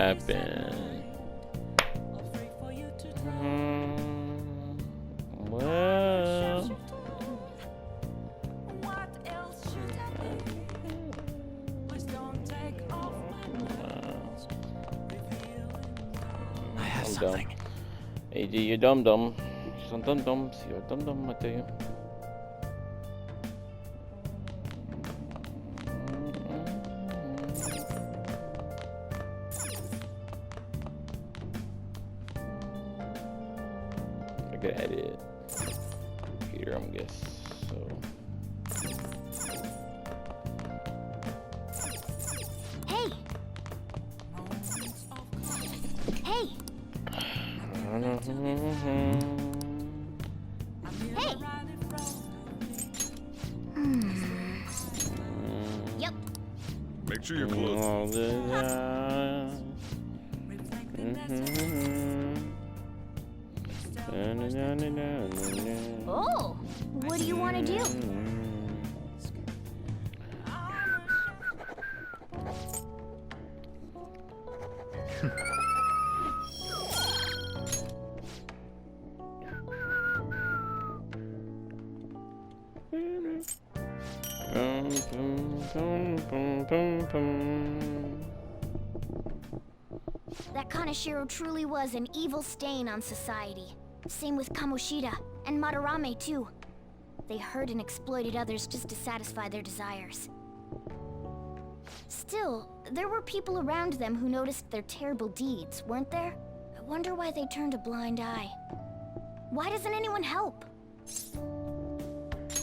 Happen. Well. I have something. AD, you dum dum. Some dum dums. You're dum dum, I tell you. I could edit here, I'm guess. So. Hey. Hey. Hey. Yep. Make sure you're close. Oh, what do you want to do? That Kaneshiro truly was an evil stain on society. Same with Kamoshida and Madarame too. They hurt and exploited others just to satisfy their desires. Still, there were people around them who noticed their terrible deeds, weren't there? I wonder why they turned a blind eye. Why doesn't anyone help?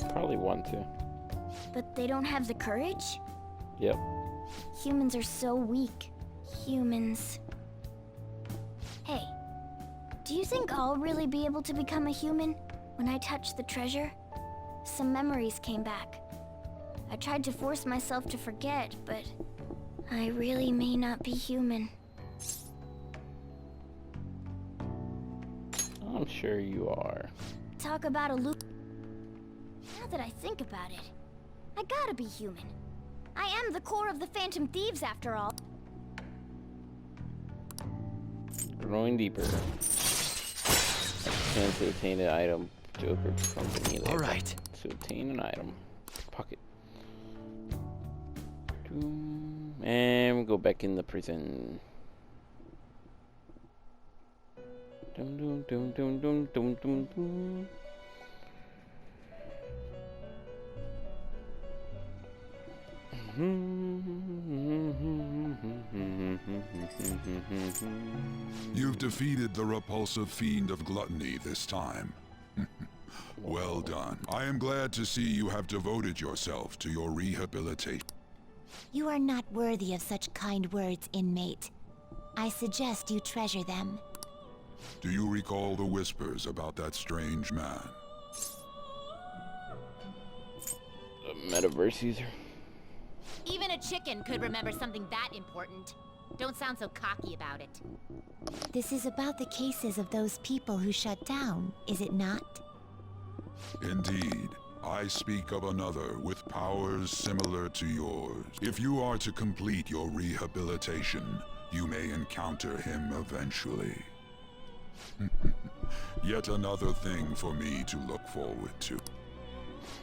Probably want to. But they don't have the courage? Yep. Humans are so weak. Humans. Hey, do you think I'll really be able to become a human when I touch the treasure? Some memories came back. I tried to force myself to forget, but I really may not be human. I'm sure you are. Talk about a loop. Now that I think about it, I gotta be human. I am the core of the Phantom Thieves after all. Growing deeper. Chance to obtain an item. Joker company. All right. To obtain an item. Pocket. And we go back in the prison. Dum dum dum dum dum dum dum dum. You've defeated the repulsive fiend of gluttony this time. Well done. I am glad to see you have devoted yourself to your rehabilitation. You are not worthy of such kind words, inmate. I suggest you treasure them. Do you recall the whispers about that strange man? Metaverse user. Even a chicken could remember something that important. Don't sound so cocky about it. This is about the cases of those people who shut down, is it not? Indeed. I speak of another with powers similar to yours. If you are to complete your rehabilitation, you may encounter him eventually. Yet another thing for me to look forward to.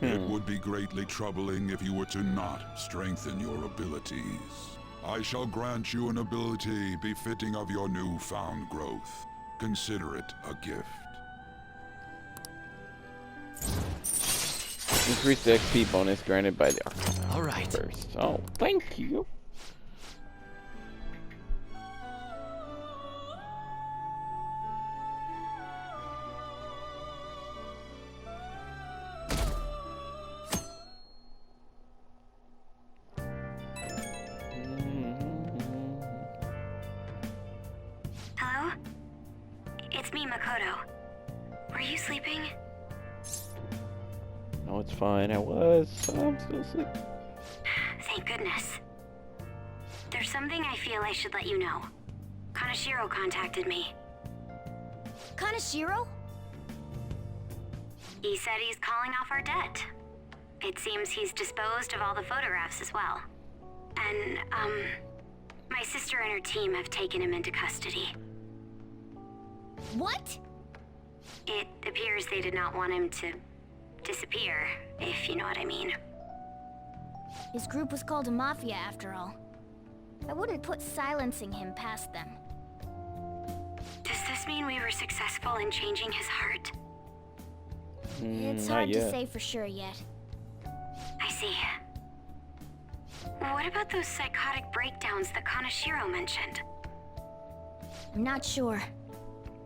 It would be greatly troubling if you were to not strengthen your abilities. I shall grant you an ability befitting of your newfound growth. Consider it a gift. Increase the XP bonus granted by the Arcana. All right. First. Oh, thank you. Hello? It's me, Makoto. Were you sleeping? No, it's fine. I'm still asleep. Thank goodness. There's something I feel I should let you know. Kaneshiro contacted me. Kaneshiro? He said he's calling off our debt. It seems he's disposed of all the photographs as well. And, My sister and her team have taken him into custody. What? It appears they did not want him to disappear, if you know what I mean. His group was called a mafia after all. I wouldn't put silencing him past them. Does this mean we were successful in changing his heart? It's Not hard to yet. say for sure yet. I see. What about those psychotic breakdowns that Kanashiro mentioned? I'm not sure.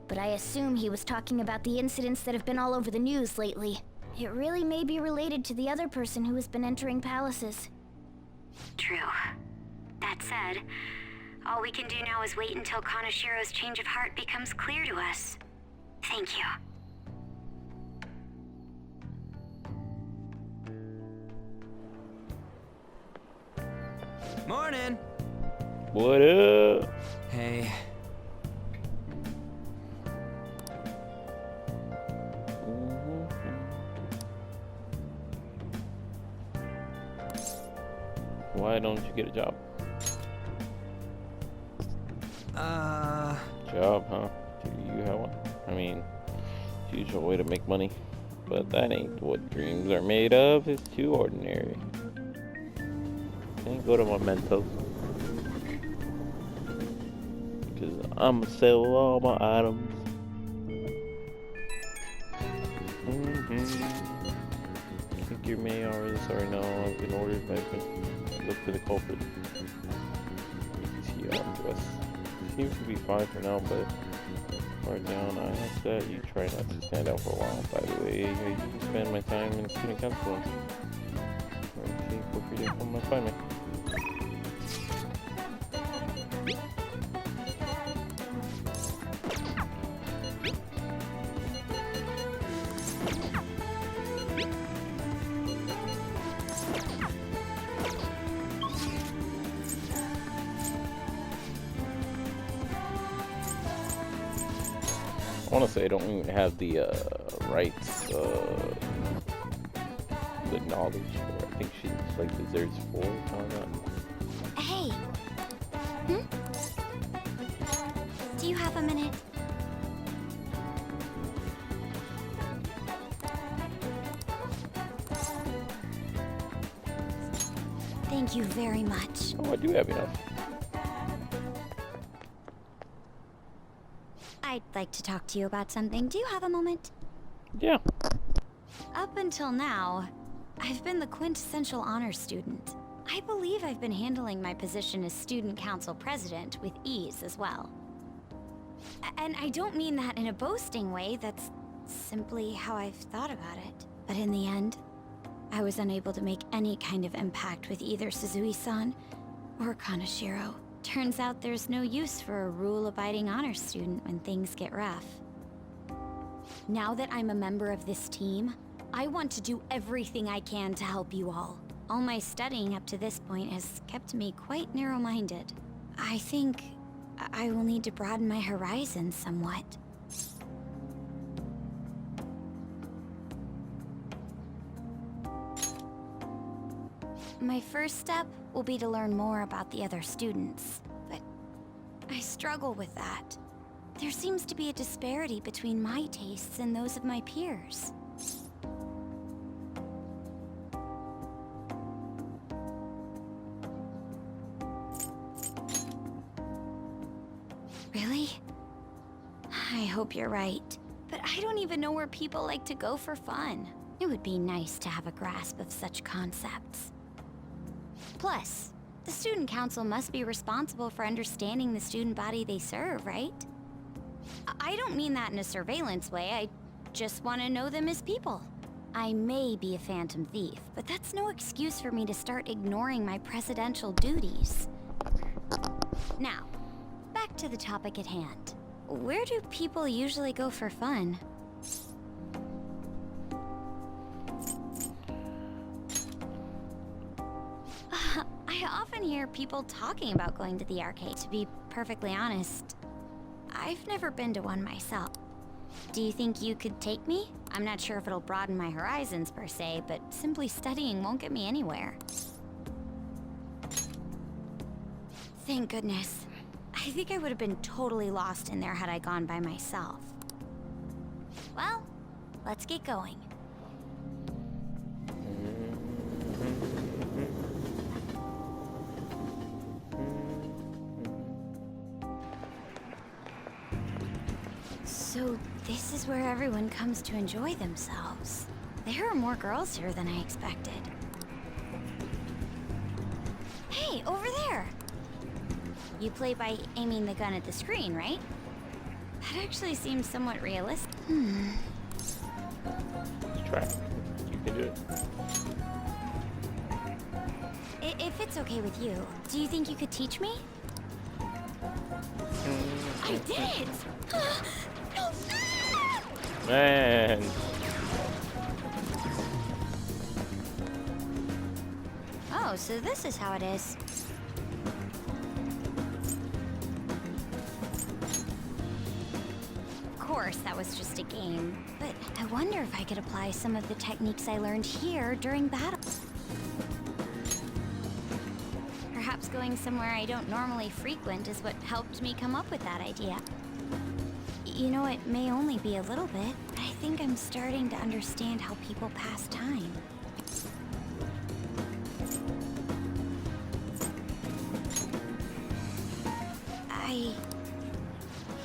But I assume he was talking about the incidents that have been all over the news lately. It really may be related to the other person who has been entering palaces. True. That said, all we can do now is wait until Kanashiro's change of heart becomes clear to us. Thank you. Morning. What up? Hey. Why don't you get a job? Job, huh? Do you have one? I mean, it's the usual way to make money. But that ain't what dreams are made of. It's too ordinary. Can't go to Memento. Because I'ma sell all my items. I think your mayor is sorry now. I've been ordered by look for the culprit. See dress. Seems to be fine for now, but far down, I ask that you try not to stand out for a while. By the way, I usually spend my time in student council. Okay, feel free to come and find me. I want to say I don't even have the rights, the knowledge for it. I think she like deserves 4 on that. Hey. Do you have a minute? Thank you very much. Oh, I do have enough. I'd like to talk to you about something. Do you have a moment? Yeah. Up until now, I've been the quintessential honor student. I believe I've been handling my position as student council president with ease as well. And I don't mean that in a boasting way, that's simply how I've thought about it. But in the end, I was unable to make any kind of impact with either Suzui-san or Kanashiro. Turns out there's no use for a rule-abiding honor student when things get rough. Now that I'm a member of this team, I want to do everything I can to help you all. All my studying up to this point has kept me quite narrow-minded. I think I will need to broaden my horizons somewhat. My first step will be to learn more about the other students, but I struggle with that. There seems to be a disparity between my tastes and those of my peers. Really? I hope you're right. But I don't even know where people like to go for fun. It would be nice to have a grasp of such concepts. Plus, the student council must be responsible for understanding the student body they serve, right? I don't mean that in a surveillance way, I just want to know them as people. I may be a phantom thief, but that's no excuse for me to start ignoring my presidential duties. Now, back to the topic at hand. Where do people usually go for fun? I often hear people talking about going to the arcade. To be perfectly honest, I've never been to one myself. Do you think you could take me? I'm not sure if it'll broaden my horizons per se, but simply studying won't get me anywhere. Thank goodness. I think I would have been totally lost in there had I gone by myself. Well, let's get going. So this is where everyone comes to enjoy themselves. There are more girls here than I expected. Hey, over there! You play by aiming the gun at the screen, right? That actually seems somewhat realistic. Let's try it. You can do it. If it's okay with you, do you think you could teach me? I did it! No! Man. Oh, so this is how it is. Of course, that was just a game. But I wonder if I could apply some of the techniques I learned here during battle. Perhaps going somewhere I don't normally frequent is what helped me come up with that idea. You know, it may only be a little bit, but I think I'm starting to understand how people pass time.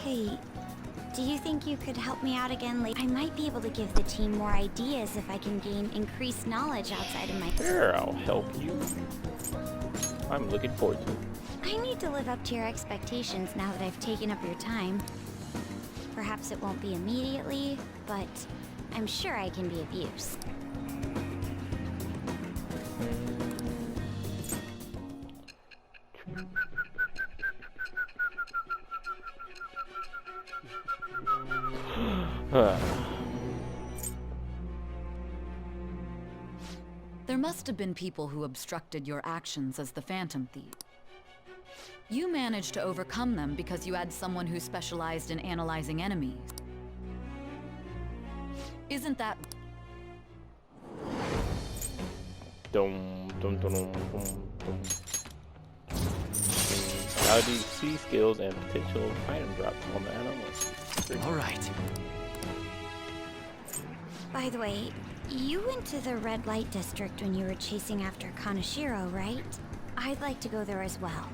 Hey, do you think you could help me out again later? I might be able to give the team more ideas if I can gain increased knowledge outside of my... Sure, I'll help you. I'm looking forward to it. I need to live up to your expectations now that I've taken up your time. Perhaps it won't be immediately, but I'm sure I can be of use. There must have been people who obstructed your actions as the Phantom Thief. You managed to overcome them because you had someone who specialized in analyzing enemies. Isn't that... Dum, dum, dum, dum, dum, dum. How do you see skills and potential item drops on the animals? All right. By the way, you went to the red light district when you were chasing after Kaneshiro, right? I'd like to go there as well.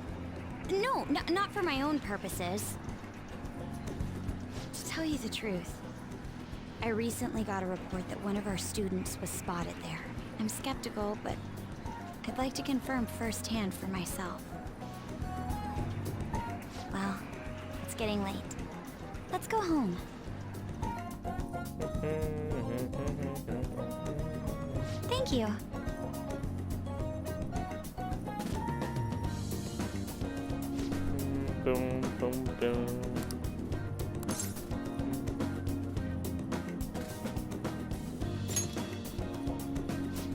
No, not for my own purposes. To tell you the truth, I recently got a report that one of our students was spotted there. I'm skeptical, but I'd like to confirm firsthand for myself. Well, it's getting late. Let's go home. Thank you. Dum, dum, dum.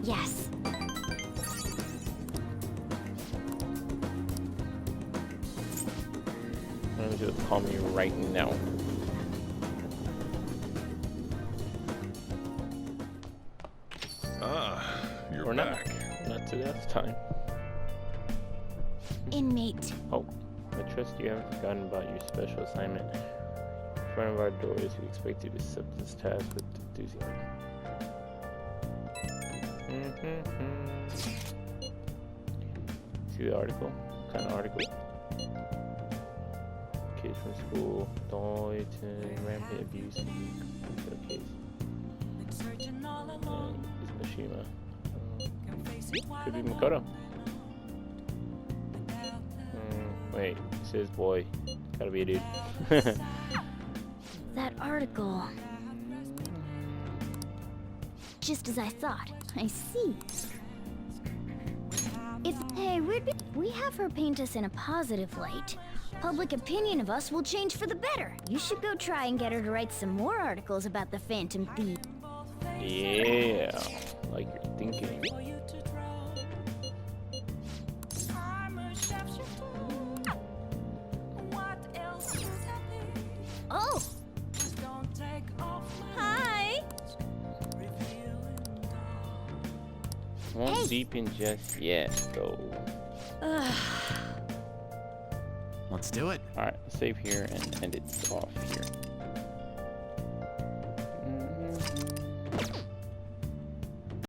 Yes. Why don't you just call me right now? You're Or not. back. Not to this time. Inmate. Oh, I trust you haven't forgotten about your special assignment. In front of our doors, we expect you to accept this task with enthusiasm. See the article? What kind of article? Kids from school, died to rampant abuse. Case. And it's Mishima. Could be Makoto. Wait, it says boy. Gotta be a dude. That article. Just as I thought. I see. Hey, we have her paint us in a positive light. Public opinion of us will change for the better. You should go try and get her to write some more articles about the Phantom Thief. Yeah, like you're thinking. Oh! Hi! Won't deepen just yet, though. Let's do it. Alright, save here and end it off here.